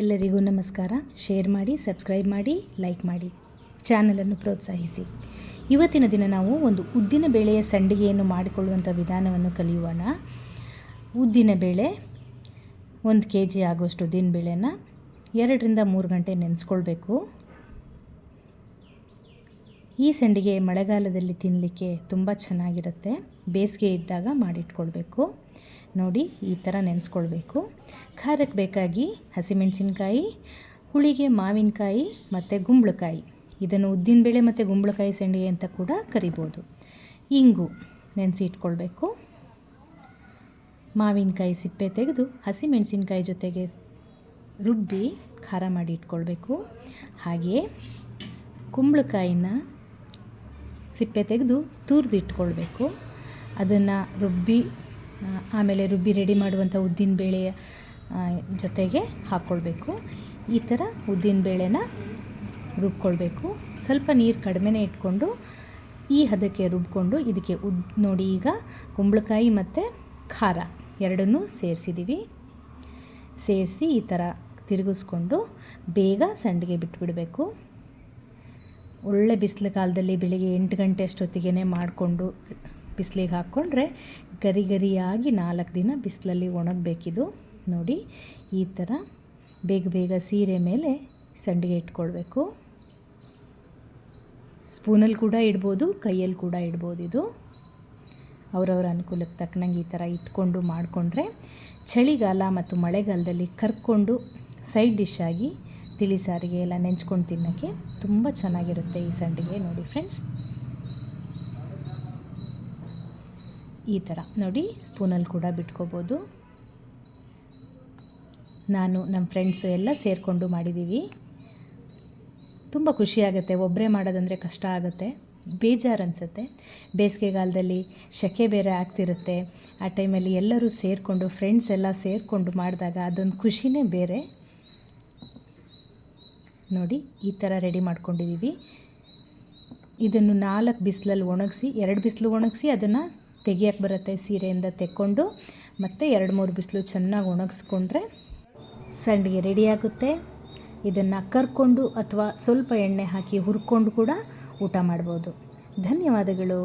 ಎಲ್ಲರಿಗೂ ನಮಸ್ಕಾರ. ಶೇರ್ ಮಾಡಿ, ಸಬ್ಸ್ಕ್ರೈಬ್ ಮಾಡಿ, ಲೈಕ್ ಮಾಡಿ, ಚಾನಲನ್ನು ಪ್ರೋತ್ಸಾಹಿಸಿ. ಇವತ್ತಿನ ದಿನ ನಾವು ಒಂದು ಉದ್ದಿನ ಬೇಳೆಯ ಸಂಡಿಗೆಯನ್ನು ಮಾಡಿಕೊಳ್ಳುವಂಥ ವಿಧಾನವನ್ನು ಕಲಿಯೋಣ. ಉದ್ದಿನ ಬೇಳೆ 1 kg ಆಗುವಷ್ಟು ಉದ್ದಿನ ಬೇಳೆನ 2 ರಿಂದ 3 ಗಂಟೆ ನೆನೆಸ್ಕೊಳ್ಬೇಕು. ಈ ಸಂಡಿಗೆ ಮಳೆಗಾಲದಲ್ಲಿ ತಿನ್ನಲಿಕ್ಕೆ ತುಂಬ ಚೆನ್ನಾಗಿರುತ್ತೆ. ಬೇಸಿಗೆ ಇದ್ದಾಗ ಮಾಡಿಟ್ಕೊಳ್ಬೇಕು. ನೋಡಿ, ಈ ಥರ ನೆನೆಸ್ಕೊಳ್ಬೇಕು. ಖಾರಕ್ಕೆ ಬೇಕಾಗಿ ಹಸಿಮೆಣಸಿನ್ಕಾಯಿ, ಹುಳಿಗೆ ಮಾವಿನಕಾಯಿ ಮತ್ತು ಗುಂಬಳಕಾಯಿ. ಇದನ್ನು ಉದ್ದಿನಬೇಳೆ ಮತ್ತು ಗುಂಬಳಕಾಯಿ ಸಂಡಿಗೆ ಅಂತ ಕೂಡ ಕರಿಬೋದು. ಇಂಗು ನೆನೆಸಿ ಇಟ್ಕೊಳ್ಬೇಕು. ಮಾವಿನಕಾಯಿ ಸಿಪ್ಪೆ ತೆಗೆದು ಹಸಿಮೆಣಸಿನ್ಕಾಯಿ ಜೊತೆಗೆ ರುಬ್ಬಿ ಖಾರ ಮಾಡಿ ಇಟ್ಕೊಳ್ಬೇಕು. ಹಾಗೆಯೇ ಕುಂಬಳಕಾಯಿನ ಸಿಪ್ಪೆ ತೆಗೆದು ತುರಿದು ಇಟ್ಕೊಳ್ಬೇಕು. ಅದನ್ನು ಆಮೇಲೆ ರುಬ್ಬಿ ರೆಡಿ ಮಾಡುವಂಥ ಉದ್ದಿನ ಬೇಳೆಯ ಜೊತೆಗೆ ಹಾಕ್ಕೊಳ್ಬೇಕು. ಈ ಥರ ಉದ್ದಿನ ಬೇಳೆನ ರುಬ್ಕೊಳ್ಬೇಕು. ಸ್ವಲ್ಪ ನೀರು ಕಡಿಮೆನೇ ಇಟ್ಕೊಂಡು ಈ ಹದಕ್ಕೆ ರುಬ್ಕೊಂಡು ಇದಕ್ಕೆ ನೋಡಿ, ಈಗ ಕುಂಬಳಕಾಯಿ ಮತ್ತು ಖಾರ ಎರಡನ್ನೂ ಸೇರಿಸಿದ್ದೀವಿ. ಸೇರಿಸಿ ಈ ಥರ ತಿರುಗಿಸ್ಕೊಂಡು ಬೇಗ ಸಂಡಿಗೆ ಬಿಟ್ಬಿಡಬೇಕು. ಒಳ್ಳೆ ಬಿಸಿಲು ಕಾಲದಲ್ಲಿ ಬೆಳಿಗ್ಗೆ 8 ಗಂಟೆ ಅಷ್ಟೊತ್ತಿಗೆ ಮಾಡಿಕೊಂಡು ಬಿಸಿಲಿಗೆ ಹಾಕ್ಕೊಂಡ್ರೆ ಗರಿ ಗರಿಯಾಗಿ 4 ದಿನ ಬಿಸಿಲಲ್ಲಿ ಒಣಗಬೇಕಿದು. ನೋಡಿ, ಈ ಥರ ಬೇಗ ಸೀರೆ ಮೇಲೆ ಸಂಡಿಗೆ ಇಟ್ಕೊಳ್ಬೇಕು. ಸ್ಪೂನಲ್ಲಿ ಕೂಡ ಇಡ್ಬೋದು, ಕೈಯಲ್ಲಿ ಕೂಡ ಇಡ್ಬೋದು. ಇದು ಅವರವರ ಅನುಕೂಲಕ್ಕೆ ತಕ್ಕನಂಗೆ ಈ ಥರ ಇಟ್ಕೊಂಡು ಮಾಡಿಕೊಂಡ್ರೆ ಚಳಿಗಾಲ ಮತ್ತು ಮಳೆಗಾಲದಲ್ಲಿ ಕರ್ಕೊಂಡು ಸೈಡ್ ಡಿಶ್ ಆಗಿ ತಿಳಿ ಸಾರಿಗೆ ಎಲ್ಲ ನೆಂಚ್ಕೊಂಡು ತಿನ್ನೋಕ್ಕೆ ತುಂಬ ಚೆನ್ನಾಗಿರುತ್ತೆ ಈ ಸಂಡಿಗೆ. ನೋಡಿ ಫ್ರೆಂಡ್ಸ್, ಈ ಥರ ನೋಡಿ ಸ್ಪೂನಲ್ಲಿ ಕೂಡ ಬಿಟ್ಕೋಬೋದು. ನಾನು ನಮ್ಮ ಫ್ರೆಂಡ್ಸು ಎಲ್ಲ ಸೇರಿಕೊಂಡು ಮಾಡಿದ್ದೀವಿ. ತುಂಬ ಖುಷಿಯಾಗುತ್ತೆ. ಒಬ್ಬರೇ ಮಾಡೋದಂದರೆ ಕಷ್ಟ ಆಗುತ್ತೆ, ಬೇಜಾರು ಅನಿಸುತ್ತೆ. ಬೇಸಿಗೆಗಾಲದಲ್ಲಿ ಸೆಕೆ ಬೇರೆ ಆಗ್ತಿರುತ್ತೆ. ಆ ಟೈಮಲ್ಲಿ ಎಲ್ಲರೂ ಸೇರಿಕೊಂಡು, ಫ್ರೆಂಡ್ಸ್ ಎಲ್ಲ ಸೇರಿಕೊಂಡು ಮಾಡಿದಾಗ ಅದೊಂದು ಖುಷಿನೇ ಬೇರೆ. ನೋಡಿ, ಈ ಥರ ರೆಡಿ ಮಾಡ್ಕೊಂಡಿದ್ದೀವಿ. ಇದನ್ನು 4 ಬಿಸಿಲಲ್ಲಿ ಒಣಗಿಸಿ, 2 ಬಿಸಿಲು ಒಣಗಿಸಿ ಅದನ್ನು ತೆಗಿಯೋಕ್ಕೆ ಬರುತ್ತೆ. ಸೀರೆಯಿಂದ ತೆಕ್ಕೊಂಡು ಮತ್ತು 2-3 ಬಿಸಿಲು ಚೆನ್ನಾಗಿ ಒಣಗಿಸ್ಕೊಂಡ್ರೆ ಸಂಡಿಗೆ ರೆಡಿಯಾಗುತ್ತೆ. ಇದನ್ನು ಕರ್ಕೊಂಡು ಅಥವಾ ಸ್ವಲ್ಪ ಎಣ್ಣೆ ಹಾಕಿ ಹುರ್ಕೊಂಡು ಕೂಡ ಊಟ ಮಾಡ್ಬೋದು. ಧನ್ಯವಾದಗಳು.